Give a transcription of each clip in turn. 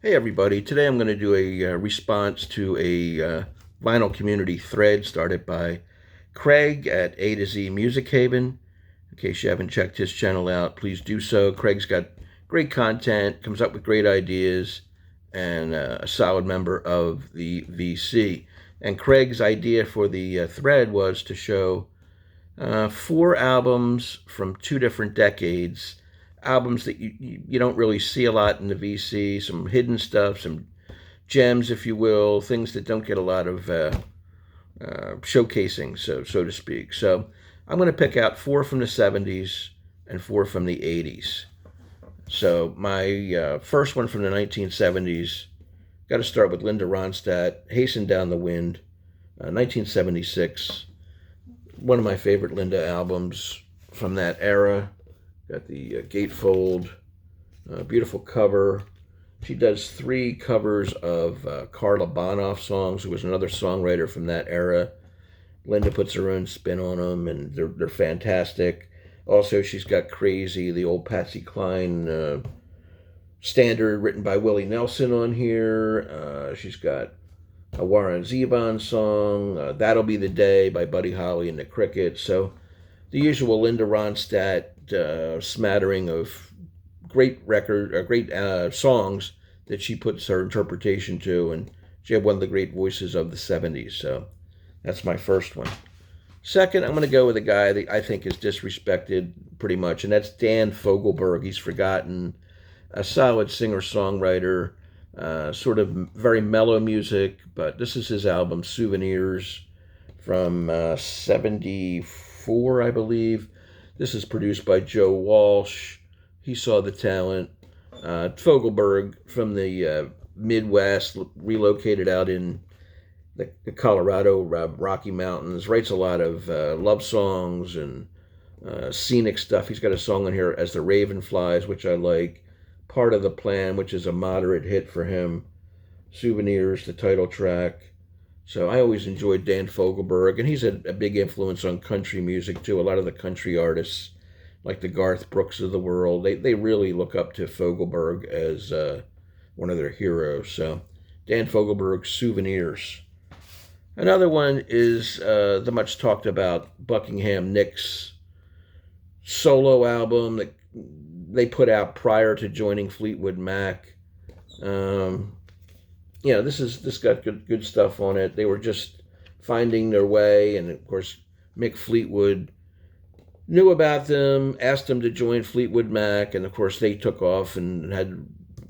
Hey everybody, today I'm going to do a response to a vinyl community thread started by Craig at A to Z Musichaven. In case you haven't checked his channel out, please do so. Craig's got great content, comes up with great ideas, and a solid member of the VC. And Craig's idea for the thread was to show 4 albums from 2 different decades, albums that you don't really see a lot in the VC, some hidden stuff, some gems, if you will, things that don't get a lot of showcasing, so to speak. So I'm going to pick out 4 from the 70s and 4 from the 80s. So my first one from the 1970s, got to start with Linda Ronstadt, Hasten Down the Wind, 1976. One of my favorite Linda albums from that era. Got the gatefold, beautiful cover. She does 3 covers of Carla Bonoff songs, who was another songwriter from that era. Linda puts her own spin on them, and they're fantastic. Also, she's got Crazy, the old Patsy Cline standard written by Willie Nelson on here. She's got a Warren Zevon song, That'll Be the Day by Buddy Holly and the Crickets. So the usual Linda Ronstadt smattering of great songs that she puts her interpretation to, and she had one of the great voices of the 70s. So that's my first one. Second, I'm going to go with a guy that I think is disrespected pretty much, and that's Dan Fogelberg. He's forgotten. A solid singer-songwriter, sort of very mellow music, but this is his album, Souvenirs, from 74, I believe. This is produced by Joe Walsh. He saw the talent. Fogelberg from the Midwest, relocated out in the Colorado Rocky Mountains, writes a lot of love songs and scenic stuff. He's got a song on here, As the Raven Flies, which I like. Part of the Plan, which is a moderate hit for him. Souvenirs, the title track. So I always enjoyed Dan Fogelberg, and he's a big influence on country music too. A lot of the country artists, like the Garth Brooks of the world, they really look up to Fogelberg as one of their heroes. So Dan Fogelberg's Souvenirs. Another one is the much talked about Buckingham Nicks solo album that they put out prior to joining Fleetwood Mac. This got good stuff on it. They were just finding their way, and of course Mick Fleetwood knew about them, asked them to join Fleetwood Mac, and of course they took off and had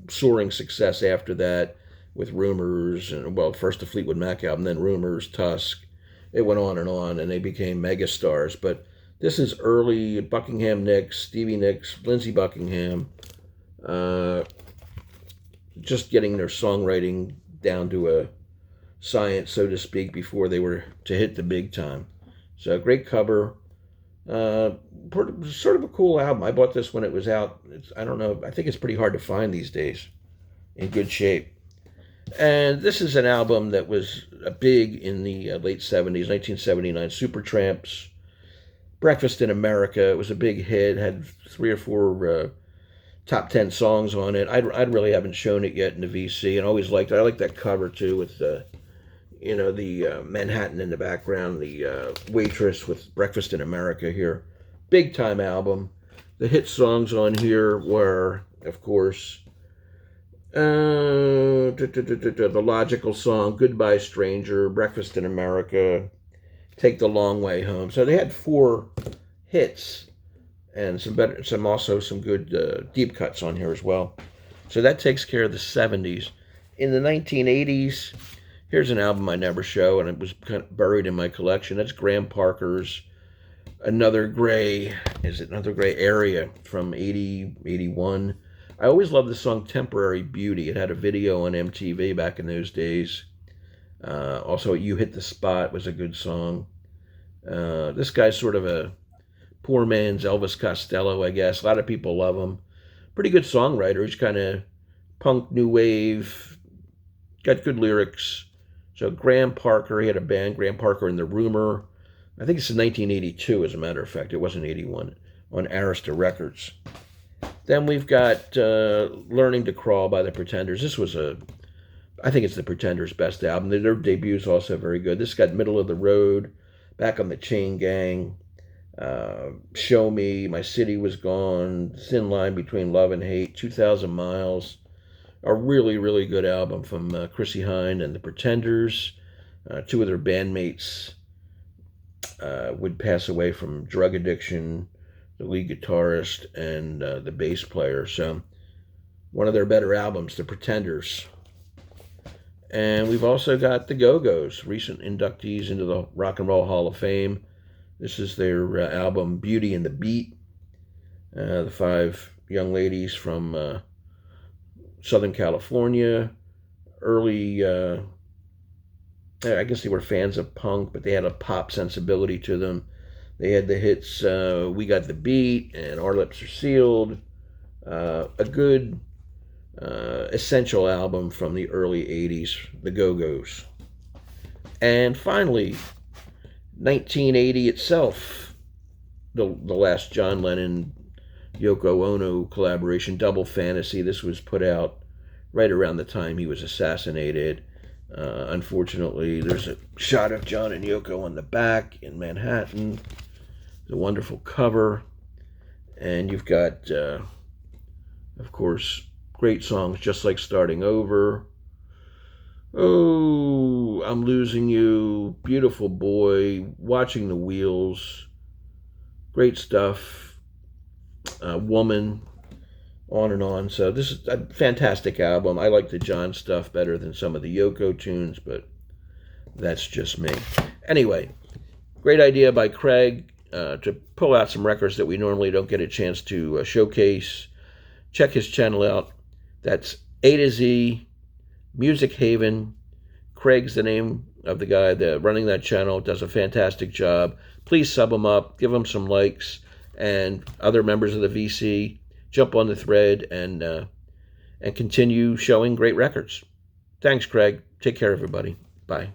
soaring success after that with Rumors, and well, first the Fleetwood Mac album, then Rumors, Tusk. It went on, and they became megastars. But this is early Buckingham Nicks, Stevie Nicks, Lindsey Buckingham, just getting their songwriting down to a science, so to speak, before they were to hit the big time. So great cover. Sort of a cool album. I bought this when it was out. I don't know. I think it's pretty hard to find these days in good shape. And this is an album that was big in the late 70s, 1979, Super Tramps, Breakfast in America. It was a big hit, had 3 or 4 top 10 songs on it. I really haven't shown it yet in the VC, and always liked it. I like that cover too, with the Manhattan in the background, the waitress with Breakfast in America here. Big time album. The hit songs on here were, of course, the logical song, Goodbye Stranger, Breakfast in America, Take the Long Way Home. So they had 4 hits, and some good deep cuts on here as well. So that takes care of the 70s. In the 1980s, here's an album I never show, and it was kind of buried in my collection. That's Graham Parker's Another Gray Area from 81. I always loved the song Temporary Beauty. It had a video on MTV back in those days. Also, You Hit the Spot was a good song. This guy's sort of a poor man's Elvis Costello, I guess. A lot of people love him. Pretty good songwriter. He's kind of punk, new wave, got good lyrics. So Graham Parker, he had a band, Graham Parker and the Rumor. I think it's in 1982, as a matter of fact. It wasn't 81, on Arista Records. Then we've got Learning to Crawl by the Pretenders. This was I think it's the Pretenders' best album. Their debut is also very good. This got Middle of the Road, Back on the Chain Gang, Show Me, My City Was Gone, Thin Line Between Love and Hate, 2,000 Miles. A really, really good album from Chrissie Hynde and the Pretenders. Two of their bandmates would pass away from drug addiction, the lead guitarist and the bass player. So one of their better albums, The Pretenders. And we've also got the Go-Go's, recent inductees into the Rock and Roll Hall of Fame. This is their album, Beauty and the Beat. The five young ladies from Southern California, early, I guess they were fans of punk, but they had a pop sensibility to them. They had the hits We Got the Beat and Our Lips Are Sealed. A good essential album from the early 80s, the Go-Go's. And finally, 1980 itself, the last John Lennon Yoko Ono collaboration, Double Fantasy. This was put out right around the time he was assassinated. Unfortunately, there's a shot of John and Yoko on the back in Manhattan. It's a wonderful cover. And you've got, of course, great songs just like Starting Over. Oh, I'm Losing You, Beautiful Boy, Watching the Wheels. Great stuff. Woman, on and on. So this is a fantastic album. I like the John stuff better than some of the Yoko tunes, but that's just me. Anyway, great idea by Craig to pull out some records that we normally don't get a chance to showcase. Check his channel out. That's A to Z, zmusichaven. Craig's the name of the guy that running that channel, does a fantastic job. Please sub him up, give him some likes, and other members of the VC, jump on the thread and continue showing great records. Thanks, Craig. Take care, everybody. Bye.